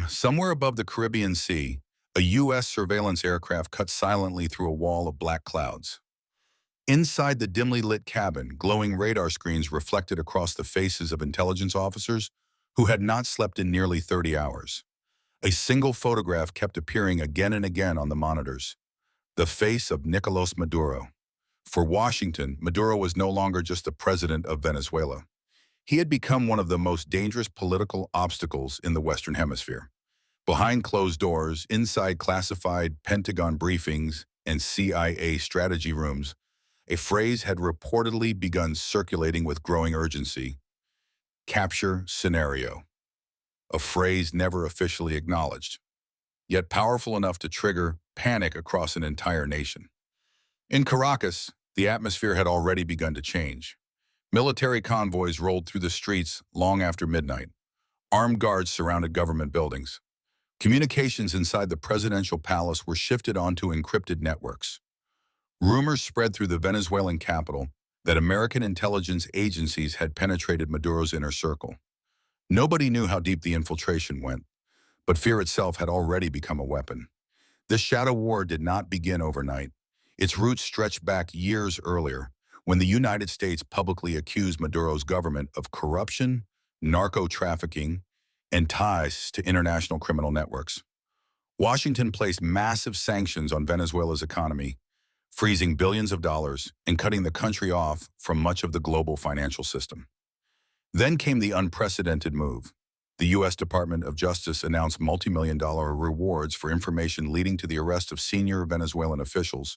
Somewhere above the Caribbean Sea, a U.S. surveillance aircraft cut silently through a wall of black clouds. Inside the dimly lit cabin, glowing radar screens reflected across the faces of intelligence officers who had not slept in nearly 30 hours. A single photograph kept appearing again and again on the monitors, the face of Nicolás Maduro. For Washington, Maduro was no longer just the president of Venezuela. He had become one of the most dangerous political obstacles in the Western Hemisphere. Behind closed doors, inside classified Pentagon briefings and CIA strategy rooms, a phrase had reportedly begun circulating with growing urgency: capture scenario. A phrase never officially acknowledged, yet powerful enough to trigger panic across an entire nation. In Caracas, the atmosphere had already begun to change. Military convoys rolled through the streets long after midnight. Armed guards surrounded government buildings. Communications inside the presidential palace were shifted onto encrypted networks. Rumors spread through the Venezuelan capital that American intelligence agencies had penetrated Maduro's inner circle. Nobody knew how deep the infiltration went, but fear itself had already become a weapon. This shadow war did not begin overnight. Its roots stretched back years earlier, when the United States publicly accused Maduro's government of corruption, narco-trafficking, and ties to international criminal networks. Washington placed massive sanctions on Venezuela's economy, freezing billions of dollars and cutting the country off from much of the global financial system. Then came the unprecedented move. The U.S. Department of Justice announced multi-million-dollar rewards for information leading to the arrest of senior Venezuelan officials,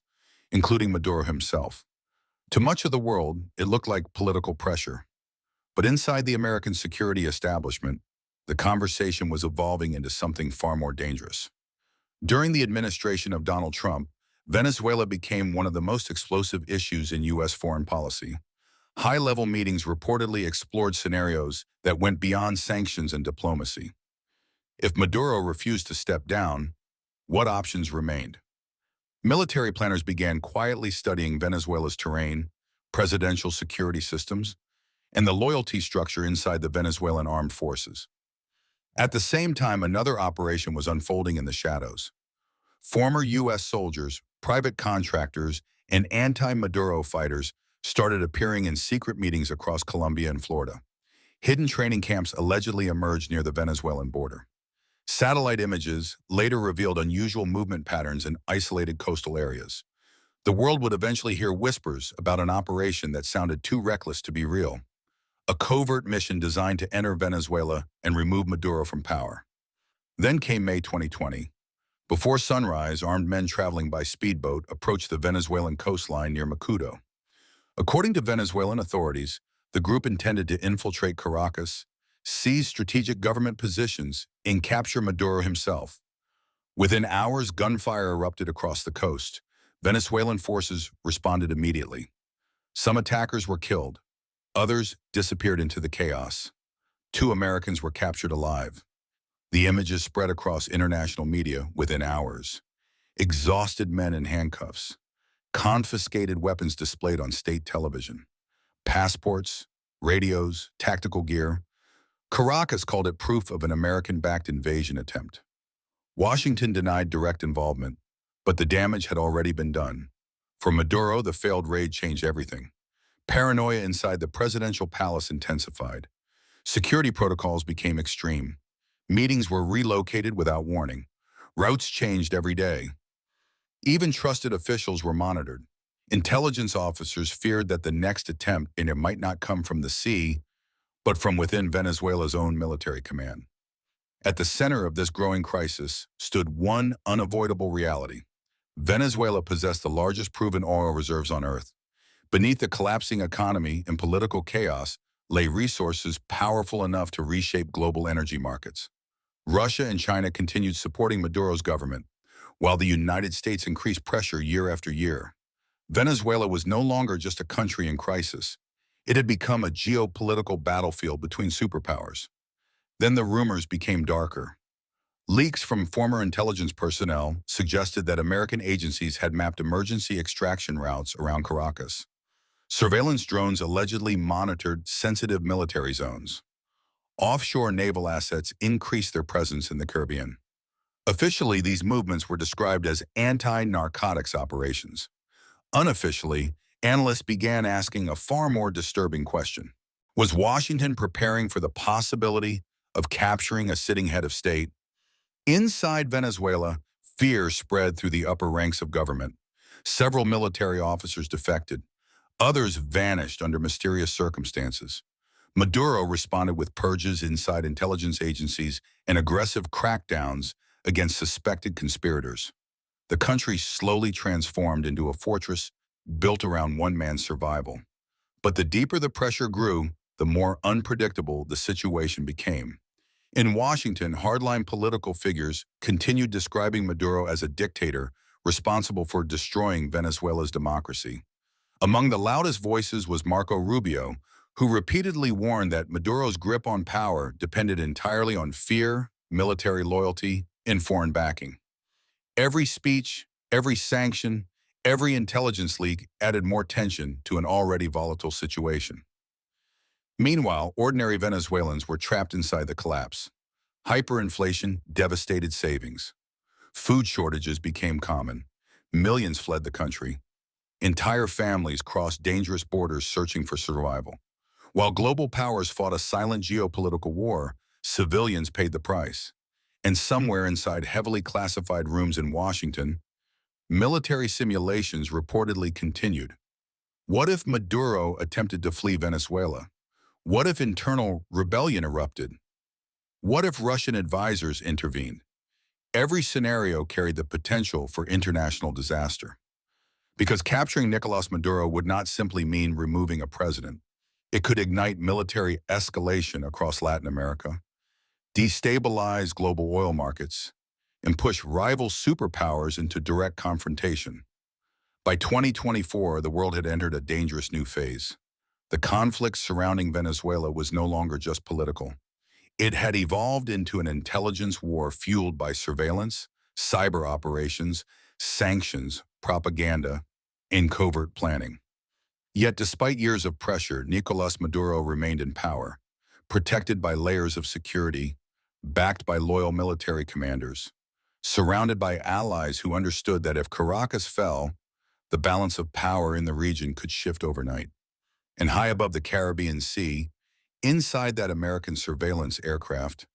including Maduro himself. To much of the world, it looked like political pressure. But inside the American security establishment, the conversation was evolving into something far more dangerous. During the administration of Donald Trump, Venezuela became one of the most explosive issues in U.S. foreign policy. High-level meetings reportedly explored scenarios that went beyond sanctions and diplomacy. If Maduro refused to step down, what options remained? Military planners began quietly studying Venezuela's terrain, presidential security systems, and the loyalty structure inside the Venezuelan armed forces. At the same time, another operation was unfolding in the shadows. Former U.S. soldiers, private contractors, and anti-Maduro fighters started appearing in secret meetings across Colombia and Florida. Hidden training camps allegedly emerged near the Venezuelan border. Satellite images later revealed unusual movement patterns in isolated coastal areas. The world would eventually hear whispers about an operation that sounded too reckless to be real. A covert mission designed to enter Venezuela and remove Maduro from power. Then came May 2020. Before sunrise, armed men traveling by speedboat approached the Venezuelan coastline near Macuto. According to Venezuelan authorities, the group intended to infiltrate Caracas, seize strategic government positions, and capture Maduro himself. Within hours, gunfire erupted across the coast. Venezuelan forces responded immediately. Some attackers were killed. Others disappeared into the chaos. 2 Americans were captured alive. The images spread across international media within hours. Exhausted men in handcuffs. Confiscated weapons displayed on state television. Passports, radios, tactical gear. Caracas called it proof of an American-backed invasion attempt. Washington denied direct involvement, but the damage had already been done. For Maduro, the failed raid changed everything. Paranoia inside the presidential palace intensified. Security protocols became extreme. Meetings were relocated without warning. Routes changed every day. Even trusted officials were monitored. Intelligence officers feared that the next attempt might not come from the sea, but from within Venezuela's own military command. At the center of this growing crisis stood one unavoidable reality. Venezuela possessed the largest proven oil reserves on Earth. Beneath the collapsing economy and political chaos lay resources powerful enough to reshape global energy markets. Russia and China continued supporting Maduro's government, while the United States increased pressure year after year. Venezuela was no longer just a country in crisis. It had become a geopolitical battlefield between superpowers. Then the rumors became darker. Leaks from former intelligence personnel suggested that American agencies had mapped emergency extraction routes around Caracas. Surveillance drones allegedly monitored sensitive military zones. Offshore naval assets increased their presence in the Caribbean. Officially, these movements were described as anti-narcotics operations. Unofficially, analysts began asking a far more disturbing question. Was Washington preparing for the possibility of capturing a sitting head of state? Inside Venezuela, fear spread through the upper ranks of government. Several military officers defected. Others vanished under mysterious circumstances. Maduro responded with purges inside intelligence agencies and aggressive crackdowns against suspected conspirators. The country slowly transformed into a fortress built around one man's survival. But the deeper the pressure grew, the more unpredictable the situation became. In Washington, hardline political figures continued describing Maduro as a dictator responsible for destroying Venezuela's democracy. Among the loudest voices was Marco Rubio, who repeatedly warned that Maduro's grip on power depended entirely on fear, military loyalty, and foreign backing. Every speech, every sanction, every intelligence leak added more tension to an already volatile situation. Meanwhile, ordinary Venezuelans were trapped inside the collapse. Hyperinflation devastated savings. Food shortages became common. Millions fled the country. Entire families crossed dangerous borders searching for survival. While global powers fought a silent geopolitical war, civilians paid the price. And somewhere inside heavily classified rooms in Washington, military simulations reportedly continued. What if Maduro attempted to flee Venezuela? What if internal rebellion erupted? What if Russian advisors intervened? Every scenario carried the potential for international disaster. Because capturing Nicolás Maduro would not simply mean removing a president. It could ignite military escalation across Latin America, destabilize global oil markets, and push rival superpowers into direct confrontation. By 2024, the world had entered a dangerous new phase. The conflict surrounding Venezuela was no longer just political. It had evolved into an intelligence war fueled by surveillance, cyber operations, sanctions, propaganda, and covert planning. Yet despite years of pressure, Nicolás Maduro remained in power, protected by layers of security, backed by loyal military commanders, surrounded by allies who understood that if Caracas fell, the balance of power in the region could shift overnight. And high above the Caribbean Sea, inside that American surveillance aircraft,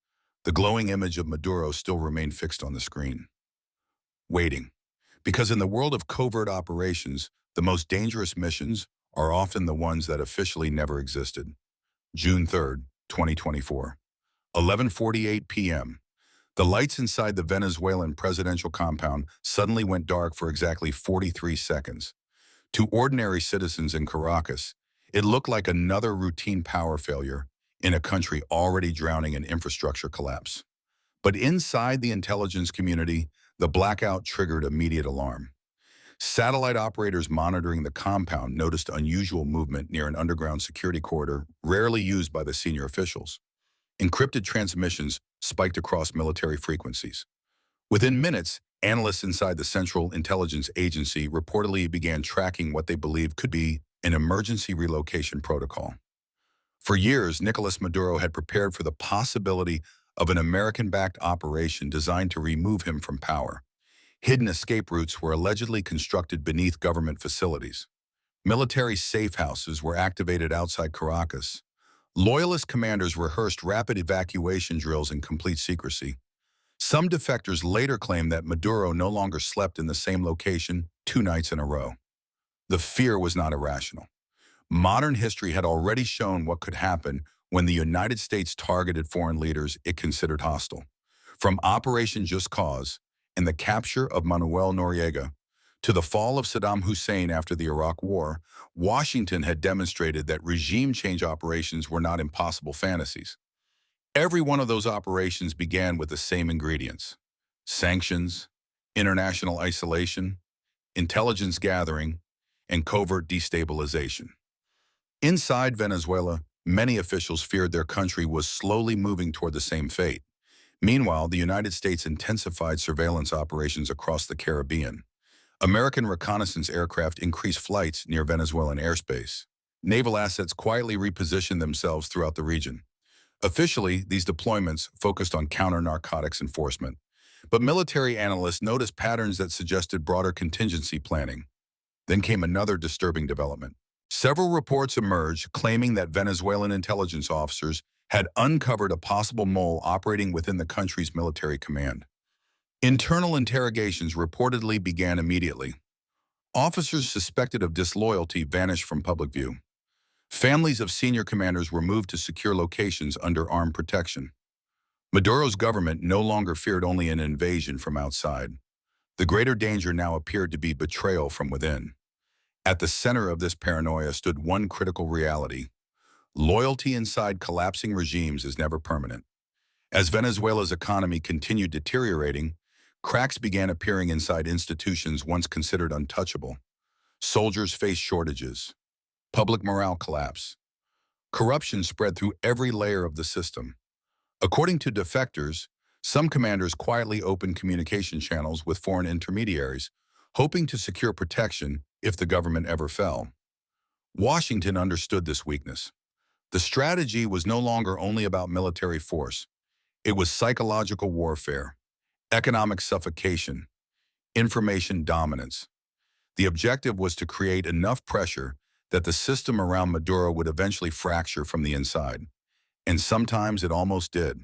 the glowing image of Maduro still remained fixed on the screen. Waiting. Because in the world of covert operations, the most dangerous missions are often the ones that officially never existed. June 3rd, 2024. 11:48 p.m. The lights inside the Venezuelan presidential compound suddenly went dark for exactly 43 seconds. To ordinary citizens in Caracas, it looked like another routine power failure in a country already drowning in infrastructure collapse. But inside the intelligence community, the blackout triggered immediate alarm. Satellite operators monitoring the compound noticed unusual movement near an underground security corridor rarely used by the senior officials. Encrypted transmissions spiked across military frequencies. Within minutes, analysts inside the Central Intelligence Agency reportedly began tracking what they believed could be an emergency relocation protocol. For years, Nicolás Maduro had prepared for the possibility of an American-backed operation designed to remove him from power. Hidden escape routes were allegedly constructed beneath government facilities. Military safe houses were activated outside Caracas. Loyalist commanders rehearsed rapid evacuation drills in complete secrecy. Some defectors later claimed that Maduro no longer slept in the same location 2 nights in a row. The fear was not irrational. Modern history had already shown what could happen when the United States targeted foreign leaders it considered hostile. From Operation Just Cause and the capture of Manuel Noriega to the fall of Saddam Hussein after the Iraq War, Washington had demonstrated that regime change operations were not impossible fantasies. Every one of those operations began with the same ingredients: sanctions, international isolation, intelligence gathering, and covert destabilization. Inside Venezuela, many officials feared their country was slowly moving toward the same fate. Meanwhile, the United States intensified surveillance operations across the Caribbean. American reconnaissance aircraft increased flights near Venezuelan airspace. Naval assets quietly repositioned themselves throughout the region. Officially, these deployments focused on counter-narcotics enforcement, but military analysts noticed patterns that suggested broader contingency planning. Then came another disturbing development. Several reports emerged claiming that Venezuelan intelligence officers had uncovered a possible mole operating within the country's military command. Internal interrogations reportedly began immediately. Officers suspected of disloyalty vanished from public view. Families of senior commanders were moved to secure locations under armed protection. Maduro's government no longer feared only an invasion from outside. The greater danger now appeared to be betrayal from within. At the center of this paranoia stood one critical reality. Loyalty inside collapsing regimes is never permanent. As Venezuela's economy continued deteriorating, cracks began appearing inside institutions once considered untouchable. Soldiers faced shortages. Public morale collapsed. Corruption spread through every layer of the system. According to defectors, some commanders quietly opened communication channels with foreign intermediaries, hoping to secure protection if the government ever fell. Washington understood this weakness. The strategy was no longer only about military force. It was psychological warfare, economic suffocation, information dominance. The objective was to create enough pressure that the system around Maduro would eventually fracture from the inside. And sometimes it almost did.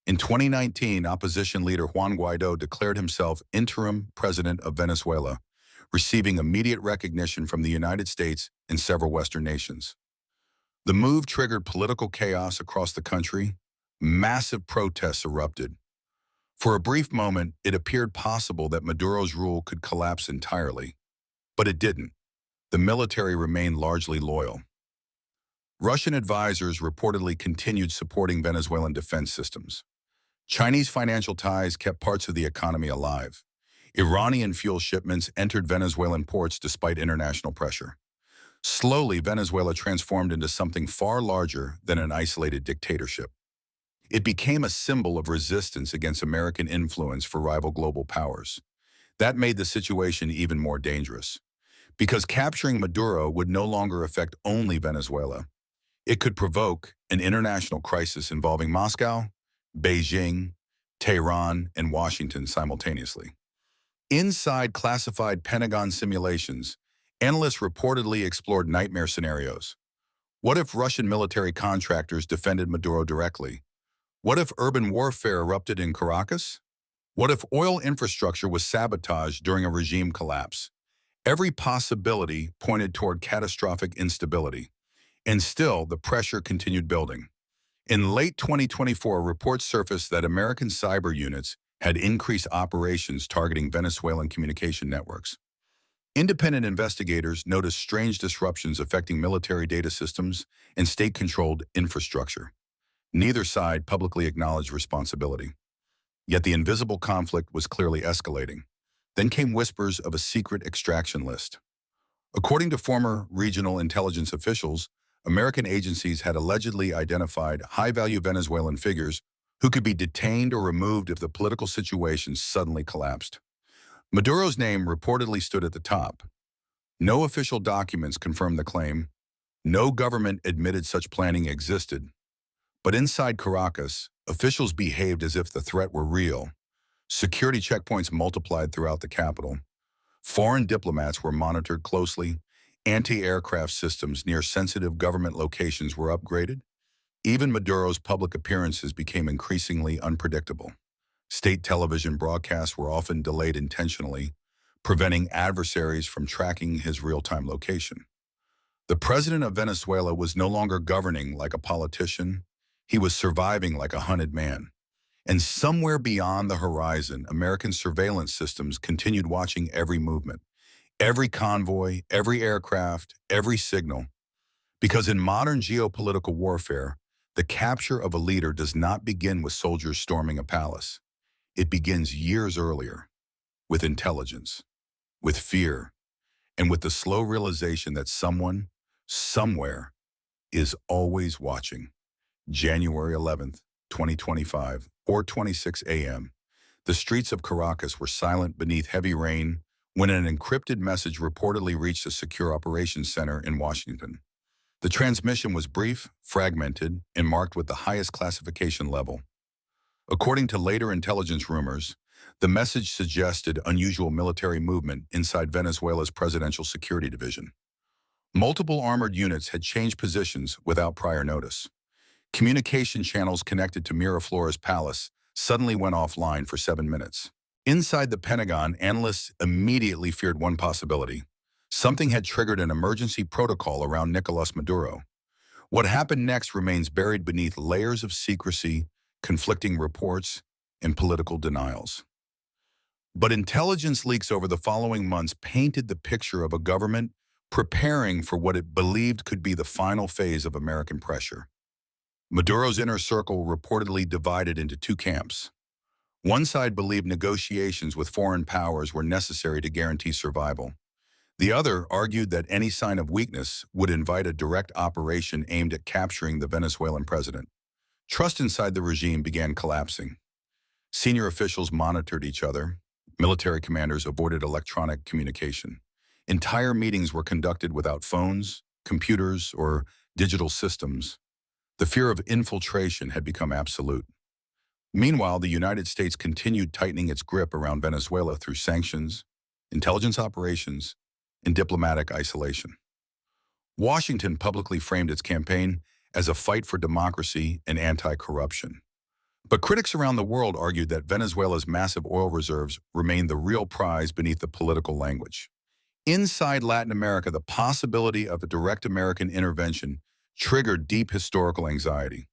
In 2019, opposition leader Juan Guaido declared himself interim president of Venezuela, receiving immediate recognition from the United States and several Western nations. The move triggered political chaos across the country. Massive protests erupted. For a brief moment, it appeared possible that Maduro's rule could collapse entirely. But it didn't. The military remained largely loyal. Russian advisors reportedly continued supporting Venezuelan defense systems. Chinese financial ties kept parts of the economy alive. Iranian fuel shipments entered Venezuelan ports despite international pressure. Slowly, Venezuela transformed into something far larger than an isolated dictatorship. It became a symbol of resistance against American influence for rival global powers. That made the situation even more dangerous, because capturing Maduro would no longer affect only Venezuela. It could provoke an international crisis involving Moscow, Beijing, Tehran, and Washington simultaneously. Inside classified Pentagon simulations, analysts reportedly explored nightmare scenarios. What if Russian military contractors defended Maduro directly? What if urban warfare erupted in Caracas? What if oil infrastructure was sabotaged during a regime collapse? Every possibility pointed toward catastrophic instability. And still, the pressure continued building. In late 2024, reports surfaced that American cyber units had increased operations targeting Venezuelan communication networks. Independent investigators noticed strange disruptions affecting military data systems and state-controlled infrastructure. Neither side publicly acknowledged responsibility. Yet the invisible conflict was clearly escalating. Then came whispers of a secret extraction list. According to former regional intelligence officials, American agencies had allegedly identified high-value Venezuelan figures who could be detained or removed if the political situation suddenly collapsed. Maduro's name reportedly stood at the top. No official documents confirmed the claim. No government admitted such planning existed. But inside Caracas, officials behaved as if the threat were real. Security checkpoints multiplied throughout the capital. Foreign diplomats were monitored closely. Anti-aircraft systems near sensitive government locations were upgraded. Even Maduro's public appearances became increasingly unpredictable. State television broadcasts were often delayed intentionally, preventing adversaries from tracking his real-time location. The president of Venezuela was no longer governing like a politician. He was surviving like a hunted man. And somewhere beyond the horizon, American surveillance systems continued watching every movement, every convoy, every aircraft, every signal. Because in modern geopolitical warfare, the capture of a leader does not begin with soldiers storming a palace. It begins years earlier, with intelligence, with fear, and with the slow realization that someone, somewhere, is always watching. January 11th, 2025, or 26 a.m., the streets of Caracas were silent beneath heavy rain when an encrypted message reportedly reached a secure operations center in Washington. The transmission was brief, fragmented, and marked with the highest classification level. According to later intelligence rumors, the message suggested unusual military movement inside Venezuela's Presidential Security Division. Multiple armored units had changed positions without prior notice. Communication channels connected to Miraflores Palace suddenly went offline for 7 minutes. Inside the Pentagon, analysts immediately feared one possibility. Something had triggered an emergency protocol around Nicolás Maduro. What happened next remains buried beneath layers of secrecy, conflicting reports, and political denials. But intelligence leaks over the following months painted the picture of a government preparing for what it believed could be the final phase of American pressure. Maduro's inner circle reportedly divided into two camps. One side believed negotiations with foreign powers were necessary to guarantee survival. The other argued that any sign of weakness would invite a direct operation aimed at capturing the Venezuelan president. Trust inside the regime began collapsing. Senior officials monitored each other. Military commanders avoided electronic communication. Entire meetings were conducted without phones, computers, or digital systems. The fear of infiltration had become absolute. Meanwhile, the United States continued tightening its grip around Venezuela through sanctions, intelligence operations, and diplomatic isolation. Washington publicly framed its campaign as a fight for democracy and anti-corruption. But critics around the world argued that Venezuela's massive oil reserves remained the real prize beneath the political language. Inside Latin America, the possibility of a direct American intervention triggered deep historical anxiety.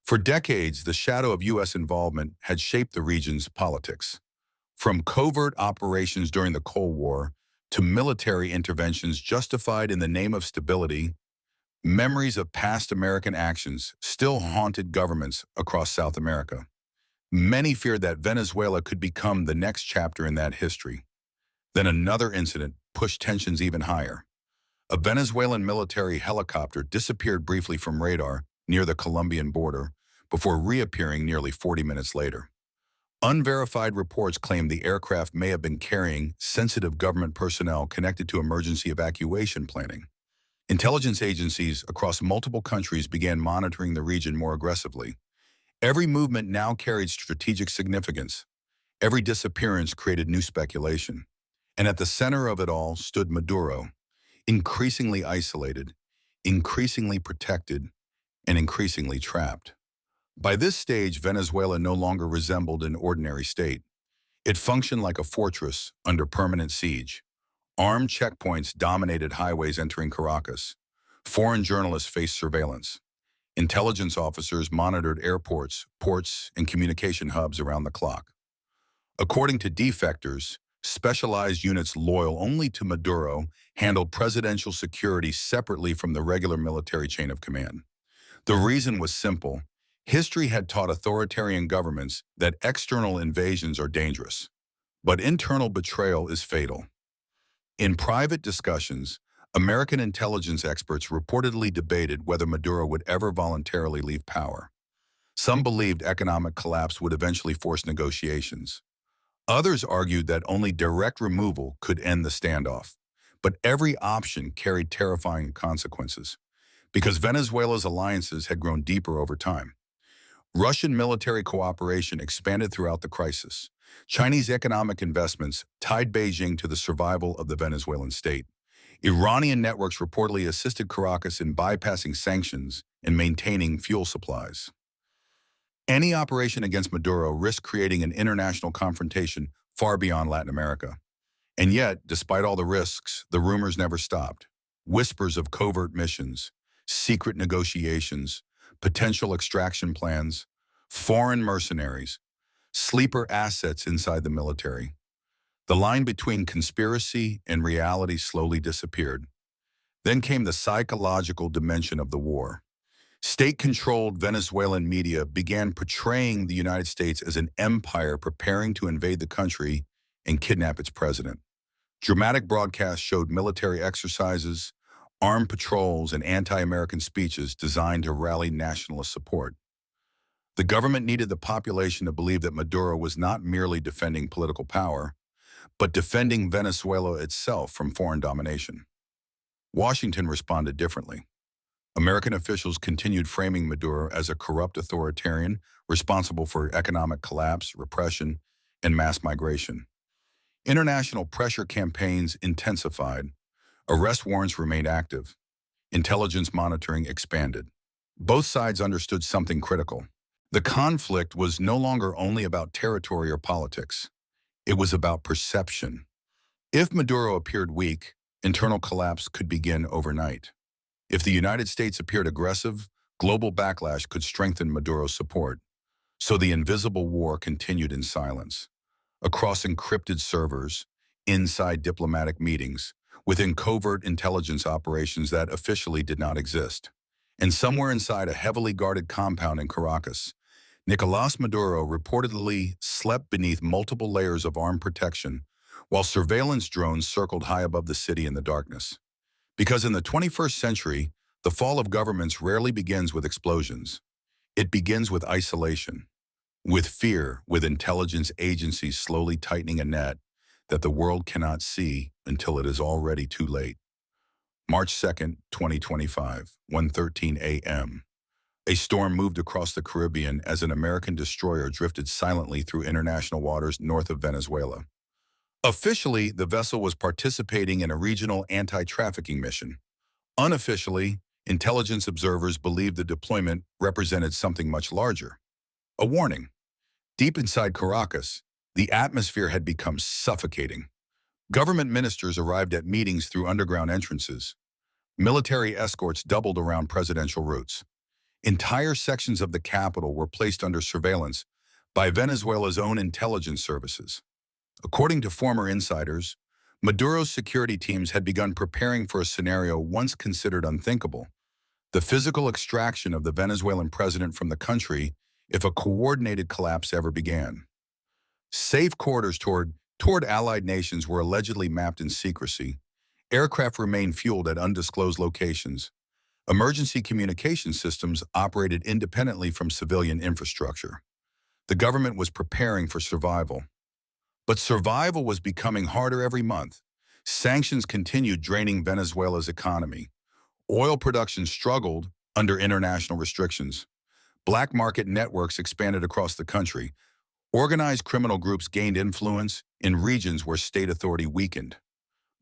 For decades, the shadow of U.S. involvement had shaped the region's politics. From covert operations during the Cold War to military interventions justified in the name of stability, memories of past American actions still haunted governments across South America. Many feared that Venezuela could become the next chapter in that history. Then another incident pushed tensions even higher. A Venezuelan military helicopter disappeared briefly from radar near the Colombian border before reappearing nearly 40 minutes later. Unverified reports claim the aircraft may have been carrying sensitive government personnel connected to emergency evacuation planning. Intelligence agencies across multiple countries began monitoring the region more aggressively. Every movement now carried strategic significance. Every disappearance created new speculation. And at the center of it all stood Maduro, increasingly isolated, increasingly protected, and increasingly trapped. By this stage, Venezuela no longer resembled an ordinary state. It functioned like a fortress under permanent siege. Armed checkpoints dominated highways entering Caracas. Foreign journalists faced surveillance. Intelligence officers monitored airports, ports, and communication hubs around the clock. According to defectors, specialized units loyal only to Maduro handled presidential security separately from the regular military chain of command. The reason was simple. History had taught authoritarian governments that external invasions are dangerous, but internal betrayal is fatal. In private discussions, American intelligence experts reportedly debated whether Maduro would ever voluntarily leave power. Some believed economic collapse would eventually force negotiations. Others argued that only direct removal could end the standoff. But every option carried terrifying consequences, because Venezuela's alliances had grown deeper over time. Russian military cooperation expanded throughout the crisis. Chinese economic investments tied Beijing to the survival of the Venezuelan state. Iranian networks reportedly assisted Caracas in bypassing sanctions and maintaining fuel supplies. Any operation against Maduro risked creating an international confrontation far beyond Latin America. And yet, despite all the risks, the rumors never stopped. Whispers of covert missions, secret negotiations, potential extraction plans, foreign mercenaries, sleeper assets inside the military. The line between conspiracy and reality slowly disappeared. Then came the psychological dimension of the war. State-controlled Venezuelan media began portraying the United States as an empire preparing to invade the country and kidnap its president. Dramatic broadcasts showed military exercises, armed patrols, and anti-American speeches designed to rally nationalist support. The government needed the population to believe that Maduro was not merely defending political power, but defending Venezuela itself from foreign domination. Washington responded differently. American officials continued framing Maduro as a corrupt authoritarian responsible for economic collapse, repression, and mass migration. International pressure campaigns intensified. Arrest warrants remained active. Intelligence monitoring expanded. Both sides understood something critical. The conflict was no longer only about territory or politics. It was about perception. If Maduro appeared weak, internal collapse could begin overnight. If the United States appeared aggressive, global backlash could strengthen Maduro's support. So the invisible war continued in silence. Across encrypted servers, inside diplomatic meetings, within covert intelligence operations that officially did not exist. And somewhere inside a heavily guarded compound in Caracas, Nicolás Maduro reportedly slept beneath multiple layers of armed protection while surveillance drones circled high above the city in the darkness. Because in the 21st century, the fall of governments rarely begins with explosions. It begins with isolation, with fear, with intelligence agencies slowly tightening a net that the world cannot see until it is already too late. March 2nd, 2025, 1:13 a.m. A storm moved across the Caribbean as an American destroyer drifted silently through international waters north of Venezuela. Officially, the vessel was participating in a regional anti-trafficking mission. Unofficially, intelligence observers believed the deployment represented something much larger. A warning. Deep inside Caracas, the atmosphere had become suffocating. Government ministers arrived at meetings through underground entrances. Military escorts doubled around presidential routes. Entire sections of the capital were placed under surveillance by Venezuela's own intelligence services. According to former insiders, Maduro's security teams had begun preparing for a scenario once considered unthinkable: the physical extraction of the Venezuelan president from the country if a coordinated collapse ever began. Safe corridors toward allied nations were allegedly mapped in secrecy. Aircraft remained fueled at undisclosed locations. Emergency communication systems operated independently from civilian infrastructure. The government was preparing for survival. But survival was becoming harder every month. Sanctions continued draining Venezuela's economy. Oil production struggled under international restrictions. Black market networks expanded across the country. Organized criminal groups gained influence in regions where state authority weakened.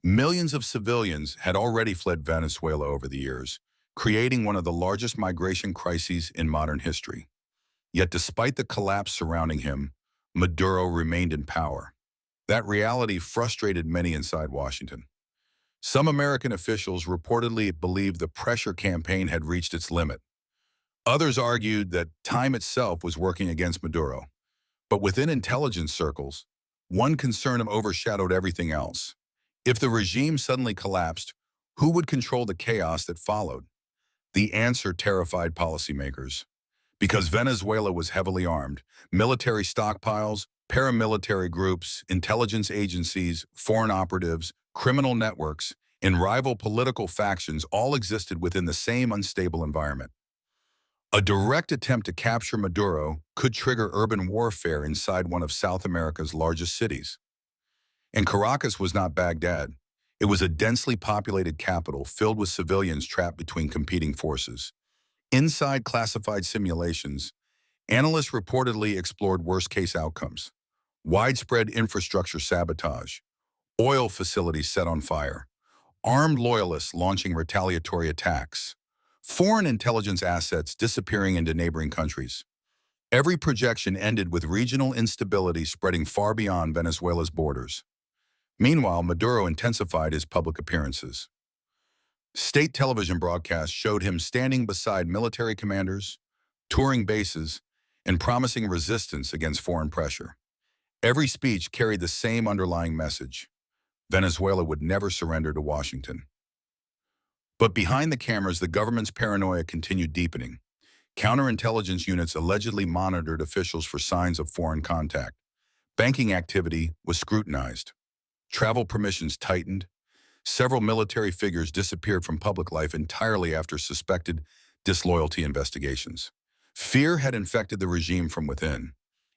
Millions of civilians had already fled Venezuela over the years, creating one of the largest migration crises in modern history. Yet despite the collapse surrounding him, Maduro remained in power. That reality frustrated many inside Washington. Some American officials reportedly believed the pressure campaign had reached its limit. Others argued that time itself was working against Maduro. But within intelligence circles, one concern overshadowed everything else. If the regime suddenly collapsed, who would control the chaos that followed? The answer terrified policymakers. Because Venezuela was heavily armed, military stockpiles, paramilitary groups, intelligence agencies, foreign operatives, criminal networks, and rival political factions all existed within the same unstable environment. A direct attempt to capture Maduro could trigger urban warfare inside one of South America's largest cities. And Caracas was not Baghdad. It was a densely populated capital filled with civilians trapped between competing forces. Inside classified simulations, analysts reportedly explored worst-case outcomes: widespread infrastructure sabotage, oil facilities set on fire, armed loyalists launching retaliatory attacks, foreign intelligence assets disappearing into neighboring countries. Every projection ended with regional instability spreading far beyond Venezuela's borders. Meanwhile, Maduro intensified his public appearances. State television broadcasts showed him standing beside military commanders, touring bases, and promising resistance against foreign pressure. Every speech carried the same underlying message: Venezuela would never surrender to Washington. But behind the cameras, the government's paranoia continued deepening. Counterintelligence units allegedly monitored officials for signs of foreign contact. Banking activity was scrutinized. Travel permissions tightened. Several military figures disappeared from public life entirely after suspected disloyalty investigations. Fear had infected the regime from within,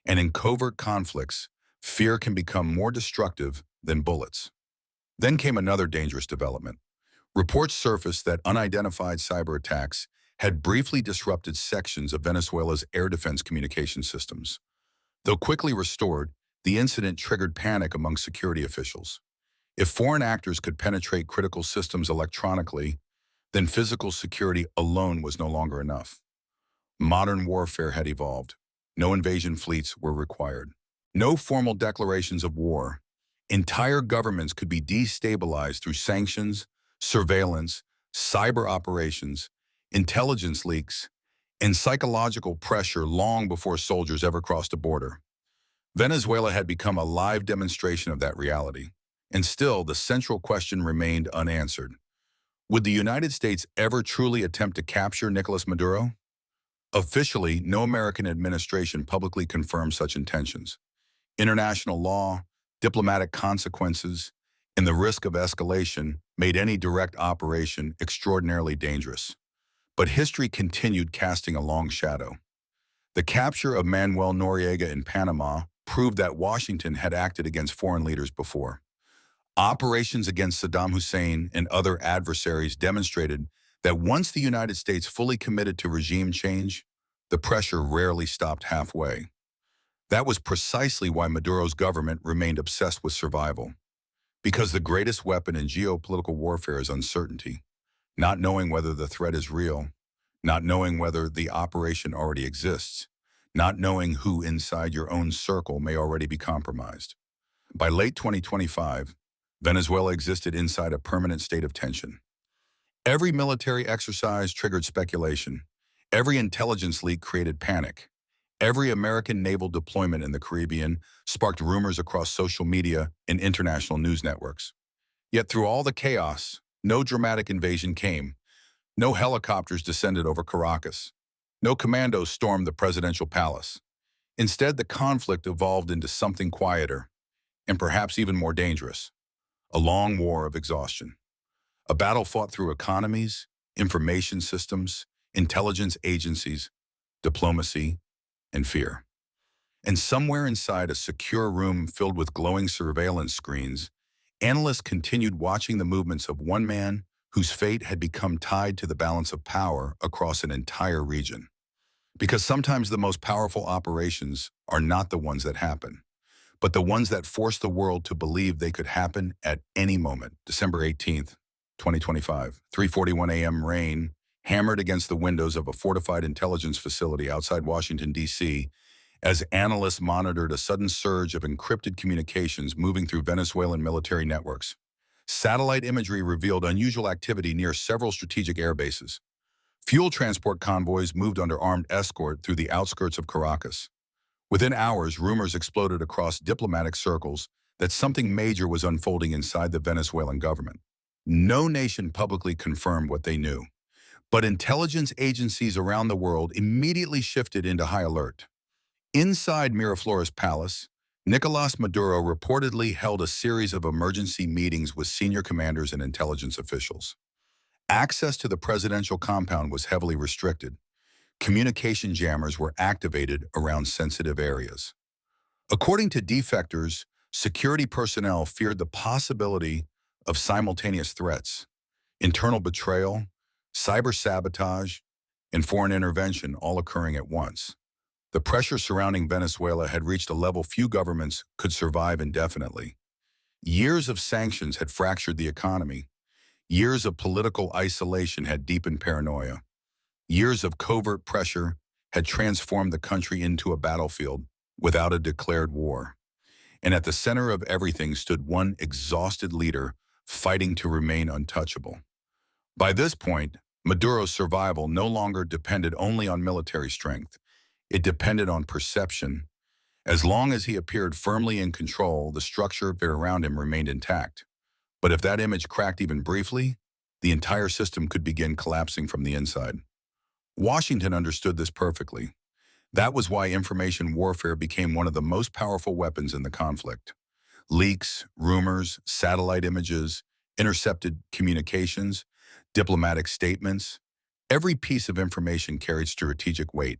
and in covert conflicts, fear can become more destructive than bullets. Then came another dangerous development. Reports surfaced that unidentified cyber attacks had briefly disrupted sections of Venezuela's air defense communication systems. Though quickly restored, the incident triggered panic among security officials. If foreign actors could penetrate critical systems electronically, then physical security alone was no longer enough. Modern warfare had evolved. No invasion fleets were required. No formal declarations of war. Entire governments could be destabilized through sanctions, surveillance, cyber operations, intelligence leaks, and psychological pressure long before soldiers ever crossed a border. Venezuela had become a live demonstration of that reality. And still, the central question remained unanswered. Would the United States ever truly attempt to capture Nicolás Maduro? Officially, no American administration publicly confirmed such intentions. International law, diplomatic consequences, and the risk of escalation made any direct operation extraordinarily dangerous. But history continued casting a long shadow. The capture of Manuel Noriega in Panama proved that Washington had acted against foreign leaders before. Operations against Saddam Hussein and other adversaries demonstrated that once the United States fully committed to regime change, the pressure rarely stopped halfway. That was precisely why Maduro's government remained obsessed with survival. Because the greatest weapon in geopolitical warfare is uncertainty, not knowing whether the threat is real, not knowing whether the operation already exists, not knowing who inside your own circle may already be compromised. By late 2025, Venezuela existed inside a permanent state of tension. Every military exercise triggered speculation. Every intelligence leak created panic. Every American naval deployment in the Caribbean sparked rumors across social media and international news networks. Yet through all the chaos, no dramatic invasion came. No helicopters descended over Caracas. No commandos stormed the presidential palace. Instead, the conflict evolved into something quieter, and perhaps even more dangerous. A long war of exhaustion. A battle fought through economies, information systems, intelligence agencies, diplomacy, and fear. And somewhere inside a secure room filled with glowing surveillance screens, analysts continued watching the movements of one man whose fate had become tied to the balance of power across an entire region. Because sometimes the most powerful operations are not the ones that happen, but the ones that force the world to believe they could happen at any moment. December 18th, 2025, 3:41 a.m. rain hammered against the windows of a fortified intelligence facility outside Washington, D.C., as analysts monitored a sudden surge of encrypted communications moving through Venezuelan military networks. Satellite imagery revealed unusual activity near several strategic air bases. Fuel transport convoys moved under armed escort through the outskirts of Caracas. Within hours, rumors exploded across diplomatic circles that something major was unfolding inside the Venezuelan government. No nation publicly confirmed what they knew, but intelligence agencies around the world immediately shifted into high alert. Inside Miraflores Palace, Nicolás Maduro reportedly held a series of emergency meetings with senior commanders and intelligence officials. Access to the presidential compound was heavily restricted. Communication jammers were activated around sensitive areas. According to defectors, security personnel feared the possibility of simultaneous threats, internal betrayal, cyber sabotage, and foreign intervention all occurring at once. The pressure surrounding Venezuela had reached a level few governments could survive indefinitely. Years of sanctions had fractured the economy. Years of political isolation had deepened paranoia. Years of covert pressure had transformed the country into a battlefield without a declared war. And at the center of everything stood one exhausted leader fighting to remain untouchable. By this point, Maduro's survival no longer depended only on military strength. It depended on perception. As long as he appeared firmly in control, the structure around him remained intact. But if that image cracked even briefly, the entire system could begin collapsing from the inside. Washington understood this perfectly. That was why information warfare became one of the most powerful weapons in the conflict. Leaks, rumors, satellite images, intercepted communications, diplomatic statements, every piece of information carried strategic weight.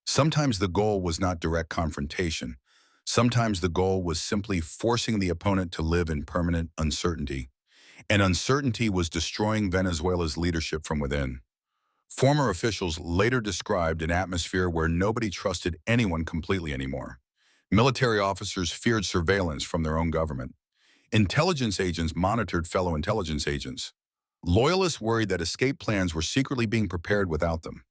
Sometimes the goal was not direct confrontation. Sometimes the goal was simply forcing the opponent to live in permanent uncertainty. and uncertainty was destroying Venezuela's leadership from within. Former officials later described an atmosphere where nobody trusted anyone completely anymore. Military officers feared surveillance from their own government. Intelligence agents monitored fellow intelligence agents. Loyalists worried that escape plans were secretly being prepared without them.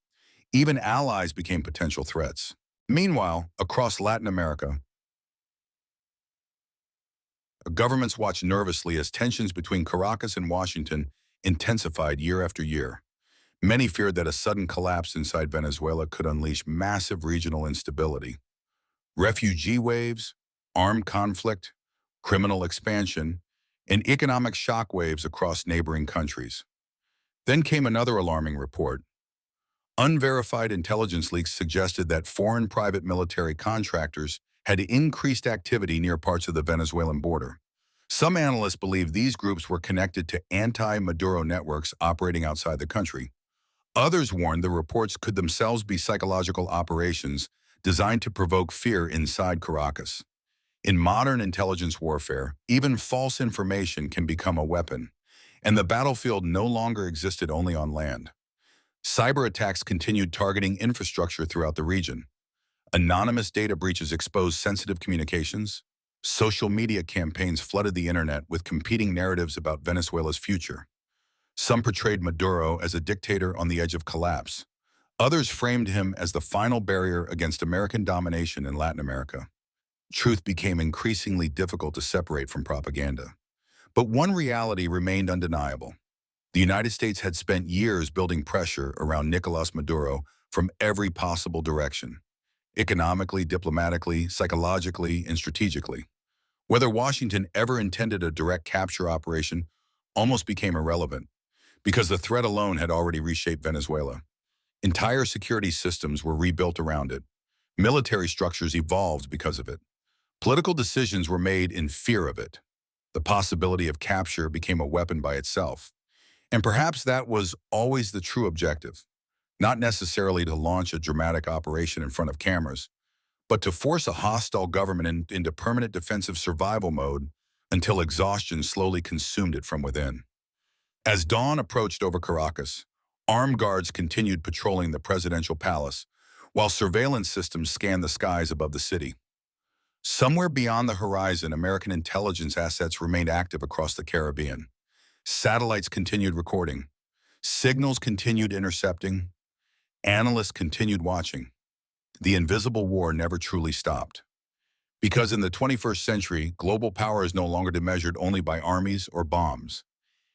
Even allies became potential threats. Meanwhile, across Latin America, governments watched nervously as tensions between Caracas and Washington intensified year after year. Many feared that a sudden collapse inside Venezuela could unleash massive regional instability. Refugee waves, armed conflict, criminal expansion, and economic shockwaves across neighboring countries. Then came another alarming report. Unverified intelligence leaks suggested that foreign private military contractors had increased activity near parts of the Venezuelan border. Some analysts believe these groups were connected to anti-Maduro networks operating outside the country. Others warned the reports could themselves be psychological operations designed to provoke fear inside Caracas. In modern intelligence warfare, even false information can become a weapon, and the battlefield no longer existed only on land. Cyber attacks continued targeting infrastructure throughout the region. Anonymous data breaches exposed sensitive communications. Social media campaigns flooded the internet with competing narratives about Venezuela's future. Some portrayed Maduro as a dictator on the edge of collapse. Others framed him as the final barrier against American domination in Latin America. Truth became increasingly difficult to separate from propaganda. But one reality remained undeniable. The United States had spent years building pressure around Nicolás Maduro from every possible direction, economically, diplomatically, psychologically, and strategically. Whether Washington ever intended a direct capture operation almost became irrelevant, because the threat alone had already reshaped Venezuela. Entire security systems were rebuilt around it. Military structures evolved because of it. Political decisions were made in fear of it. The possibility of capture became a weapon by itself. And perhaps that was always the true objective, not necessarily to launch a dramatic operation in front of cameras, but to force a hostile government into permanent defensive survival mode until exhaustion slowly consumed it from within. As dawn approached over Caracas, armed guards continued patrolling the presidential palace, while surveillance systems scanned the skies above the city. Somewhere beyond the horizon, American intelligence assets remained active across the Caribbean. Satellites continued recording. Signals continued intercepting. Analysts continued watching. The invisible war never truly stopped. Because in the 21st century, global power is no longer measured only by armies or bombs.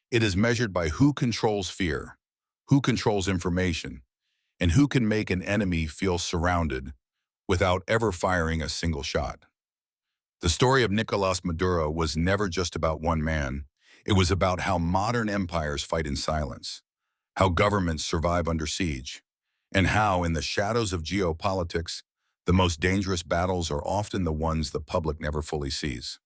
It is measured by who controls fear, who controls information, and who can make an enemy feel surrounded without ever firing a single shot. The story of Nicolás Maduro was never just about one man. It was about how modern empires fight in silence, how governments survive under siege, and how, in the shadows of geopolitics, the most dangerous battles are often the ones the public never fully sees.